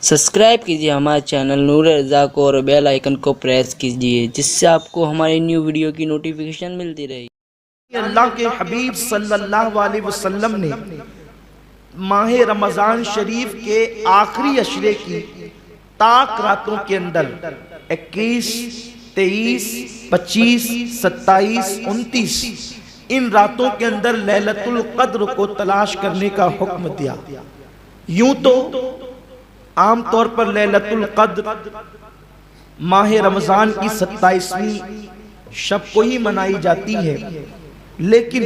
Subscribe कीजिए हमारे channel नूर रज़ा को और बेल आइकन को प्रेस कीजिए जिससे आपको हमारी न्यू वीडियो की नोटिफिकेशन मिलती रहेगी। अल्लाह के हबीब सल्लल्लाहु अलैहि वसल्लम ने माह रमज़ान शरीफ के आखिरी अशरे की ताक रातों के अंदर 21, 23, 25, 27, 29 इन रातों के अंदर लैलतुल क़द्र को तलाश करने का हुक्म दिया। यूं तो आम तौर पर लैलतुल क़द्र माह रमज़ान की 27वीं शब को ही मनाई जाती है, लेकिन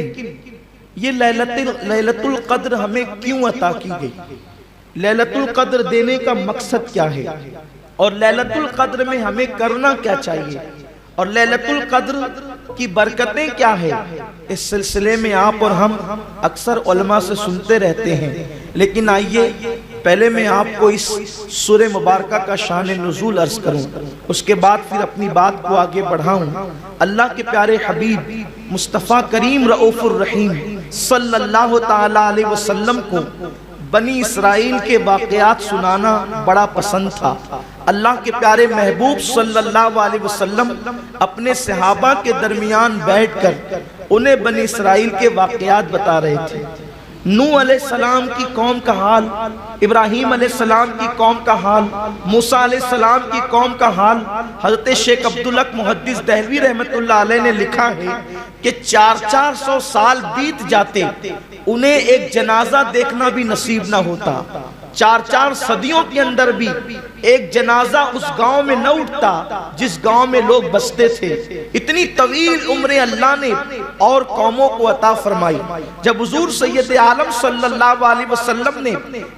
ये लैलतुल क़द्र हमें क्यों अता की गई? लैलतुल क़द्र देने का मकसद क्या है और लैलतुल क़द्र में हमें करना क्या चाहिए और लैलतुल क़द्र की बरकतें क्या है? इस सिलसिले में आप और हम अक्सर उलमा से सुनते रहते हैं, लेकिन आइए पहले मैं आपको इस सूरह मुबारका का शान नुज़ूल अर्ज करूं, उसके बाद फिर अपनी बात को आगे बढ़ाऊं। अल्लाह के प्यारे हबीब मुस्तफ़ा करीम रऊफ़ुर रहीम सल्लल्लाहु ताला अलैहि वसल्लम को बनी इसराइल के वाक़यात सुनाना बड़ा पसंद था। अल्लाह के प्यारे महबूब सल्लल्लाहु अलैहि वसल्लम अपने सहाबा के दरमियान बैठकर उन्हें बनी इसराइल के वाक़यात बता रहे थे। नूह अलैहिस्सलाम की कौम का हाल, इब्राहीम अलैहिस्सलाम की कौम का हाल, मूसा अलैहिस्सलाम की कौम का हाल। हज़रत शेख अब्दुल हक मुहद्दिस दहलवी रहमतुल्लाह अलैह ने लिखा है कि 400 साल बीत जाते उन्हें एक जनाजा देखना भी नसीब ना होता। 4 सदियों के अंदर भी एक जनाजा उस गांव में न उठता जिस गांव में लोग बसते थे। इतनी तवील उम्र अल्लाह ने और कौमों को अता फरमाई। जब हुजूर सैयद आलम सल्लल्लाहु अलैहि वसल्लम ने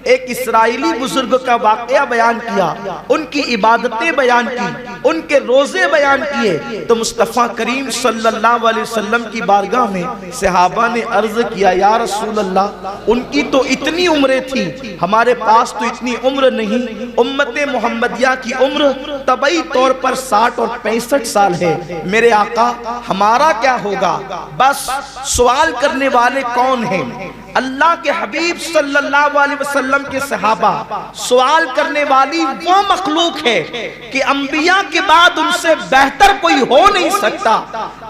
एक इस्राएली बुजुर्ग का वाक़या बयान किया, उनकी इबादतें बयान की, उनके रोजे बयान किए, तो मुस्तफ़ा करीम सल्लल्लाहु अलैहि वसल्लम की बारगाह में सहाबा ने अर्ज किया, या रसूल अल्लाह, उनकी तो इतनी उम्रें थी, हमारे पास तो इतनी उम्र नहीं। उम्मत मोहम्मदिया की उम्र तबई तौर पर 60 और 65 साल है। मेरे आका, हमारा क्या होगा? बस सवाल करने वाले कौन हैं? अल्लाह के हबीब सल्लल्लाहु अलैहि वसल्लम के सहाबा। सवाल करने वाली वो मखलूक है कि अंबिया के बाद उनसे बेहतर कोई हो नहीं सकता,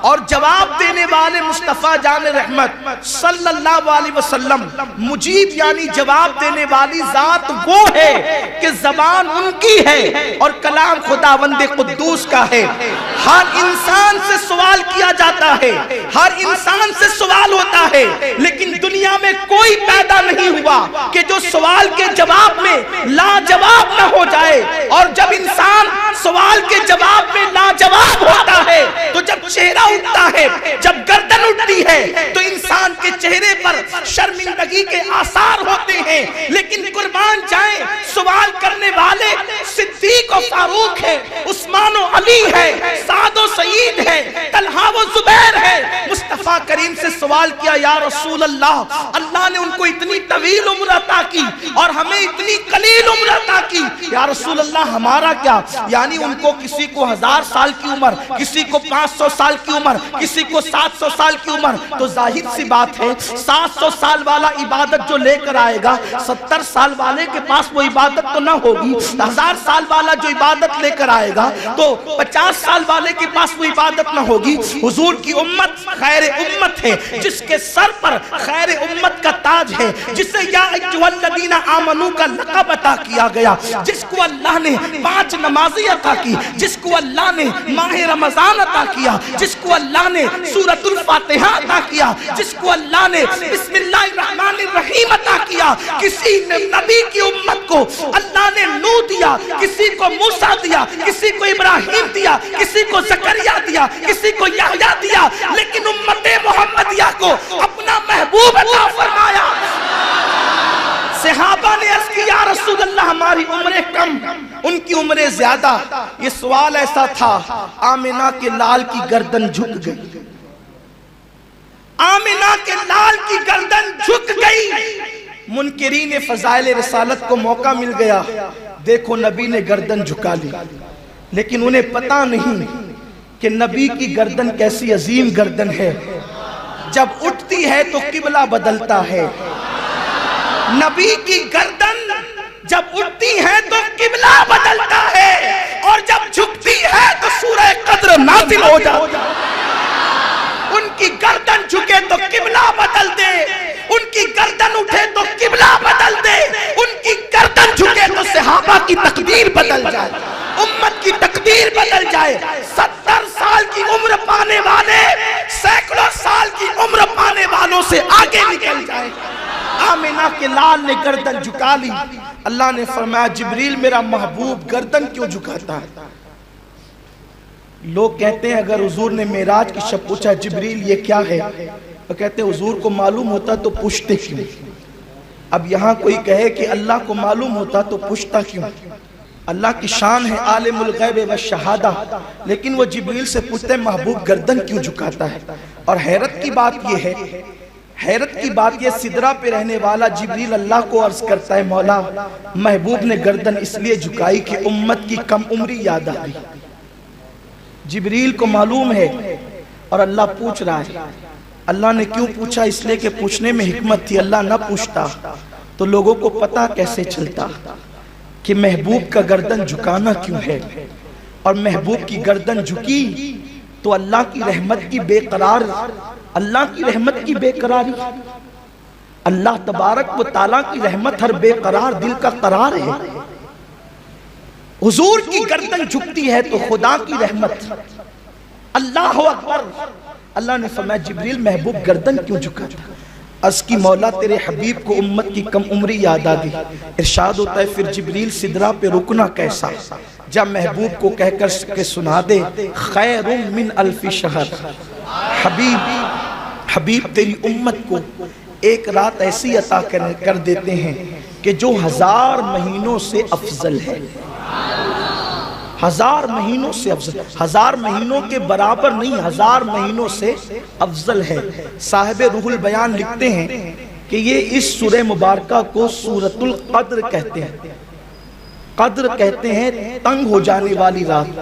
और जवाब देने वाले मुस्तफ़ा जान रहमत सल्लल्लाहु अलैहि वसल्लम, मुजीब यानी जवाब देने वाली जात वो है कि जबान उनकी है और कलाम खुदावंदे कुद्दूस का है। हर इंसान से सवाल किया जाता है, हर इंसान से सवाल होता है, लेकिन दुनिया में कोई पैदा नहीं हुआ कि जो सवाल के जवाब में लाजवाब न हो जाए। और जब इंसान सवाल के जवाब में लाजवाब होता है तो जब चेहरा उठता है, जब गर्दन उठती है, तो इंसान के चेहरे पर शर्मिंदगी के आसार होते हैं। लेकिन कुर्बान जाए, सवाल करने वाले सिद्दीक और फारूक है, उस्मान और अली है, साद और सईद है, तलहा व जुबैर है। मुस्तफ़ा करीम से सवाल किया, या रसूल अल्लाह, अल्लाह ने उनको इतनी तवील उम्र अता की और हमें इतनी कलील उम्र अता की, या रसूल अल्लाह, हमारा क्या? यानी उनको किसी को 1000 साल की उम्र, किसी को 500 साल की उम्र, किसी को 700 साल की उम्र। तो जाहिर सी बात है 700 साल वाला इबादत जो लेकर आएगा, 70 साल वाले के पास वो इबादत तो ना होगी। 1000 साल वाला जो इबादत लेकर आएगा तो 50 साल वाले के पास वो इबादत ना होगी। हुजूर की उम्मत खैर उम्मत है, जिसके सर पर खैर उम्मत का ताज है, जिसे या अय्युहल्लज़ीना आमनू का लक़ब अता किया गया, जिसको अल्लाह ने 5 नमाज़ें अता की, जिसको अल्लाह ने माह रमज़ान अता किया, जिसको अल्लाह ने सूरतुल फातिहा अता किया, जिसको अल्लाह ने बिस्मिल्लाहिर्रहमानिर्रहीम अता किया। किसी ने नबी की उम्मत को अल्लाह ने नूह दिया, किसी को मूसा दिया, किसी को इब्राहिम दिया, किसी को ज़करिया दिया, किसी को यहया दिया, लेकिन उम्मत मोहम्मदिया को अपना महबूब अता फरमाया। सहाबा ने अर्ज़ किया, या रसूल अल्लाह, हमारी उम्रें कम, उनकी उम्रें ज्यादा। ये सवाल ऐसा था, आमिना के लाल की गर्दन झुक गई, आमिना के लाल की गर्दन झुक गई। मुनकिरीन फज़ाइल रिसालत को मौका मिल गया, देखो नबी ने गर्दन झुका ली, लेकिन उन्हें पता नहीं कि नबी की गर्दन कैसी अजीम गर्दन है। जब उठती है तो किबला बदलता है। नबी की गर्दन जब उठती है तो قبلہ بدلتا ہے اور جب جھکتی ہے تو سورہ قدر نازل ہو جاتا ہے۔ ان کی گردن جھکے تو قبلہ بدل دے، ان کی گردن اٹھے تو قبلہ بدل دے، ان کی گردن جھکے تو صحابہ کی تقدیر بدل جائے، امت کی تقدیر بدل جائے۔ 70 سال کی عمر پانے والے سینکڑوں سال کی عمر پانے والوں سے آگے نکل جائے۔ آمنہ کے لال نے گردن جھکا لی۔ اللہ نے فرمایا جبریل میرا محبوب گردن کیوں جھکاتا ہے؟ لوگ کہتے ہیں اگر حضور نے معراج کی شب پوچھا جبریل یہ کیا ہے، وہ کہتے ہیں حضور کو معلوم ہوتا تو پوچھتے کیوں؟ اب یہاں کوئی کہے کہ اللہ کو معلوم ہوتا تو پوچھتا کیوں؟ اللہ کی شان ہے عالم الغیب والشہادہ، لیکن وہ جبریل سے پوچھتے ہیں محبوب گردن کیوں جھکاتا ہے؟ اور حیرت کی بات یہ ہے، سدرہ پہ رہنے والا جبریل اللہ کو عرض کرتا ہے مولا محبوب نے گردن اس لیے جھکائی کہ امت کی کم عمری یاد آ گئی۔ جبریل کو معلوم ہے اور اللہ پوچھ رہا ہے۔ اللہ نے کیوں پوچھا؟ اس لیے کہ پوچھنے میں حکمت تھی۔ اللہ نہ پوچھتا تو لوگوں کو پتہ کیسے چلتا کہ محبوب کا گردن جھکانا کیوں ہے؟ اور محبوب کی گردن جھکی تو اللہ کی رحمت کی بے قرار، اللہ کی رحمت کی بے قراری، اللہ تبارک و تعالیٰ کی رحمت ہر بے قرار دل کا قرار ہے۔ حضور کی گردن جھکتی ہے تو خدا کی رحمت، اللہ اکبر۔ اللہ نے فرمایا جبریل محبوب گردن کیوں جھکاتا؟ عرض کی مولا تیرے حبیب کو امت کی کم عمری یاد آ گئی۔ ارشاد ہوتا ہے پھر جبریل سدرہ پہ رکنا کیسا؟ جب محبوب کو کہہ کر کے سنا دے خیر من الف شہر، حبیب تیری امت کو ایک رات ایسی عطا کر دیتے ہیں کہ جو 1000 مہینوں سے افضل ہے۔ 1000 مہینوں سے افضل، 1000 مہینوں کے برابر نہیں، 1000 مہینوں سے افضل ہے۔ صاحب روح البیان لکھتے ہیں کہ یہ اس سورہ مبارکہ کو سورۃ القدر کہتے ہیں۔ قدر کہتے ہیں تنگ ہو جانے والی رات،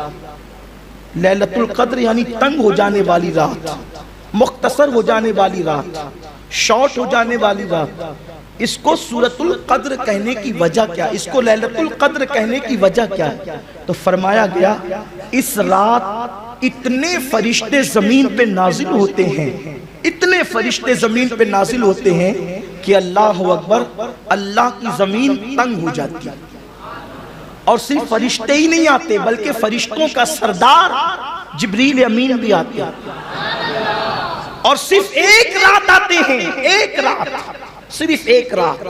لیلۃ القدر یعنی تنگ ہو جانے والی رات، مختصر ہو جانے والی رات، شارٹ ہو جانے والی رات۔ اس کو سورۃ القدر کہنے کی وجہ کیا؟ اس کو لیلۃ القدر کہنے کی وجہ کیا ہے؟ تو فرمایا گیا اس رات اتنے فرشتے زمین پہ نازل ہوتے ہیں، اتنے فرشتے زمین پہ نازل ہوتے ہیں کہ اللہ اکبر، اللہ کی زمین تنگ ہو جاتی ہے۔ اور صرف فرشتے ہی نہیں آتے بلکہ فرشتوں کا سردار جبریل امین بھی آتے ہیں، اور صرف ایک رات آتے ہیں، ایک رات، صرف ایک رات۔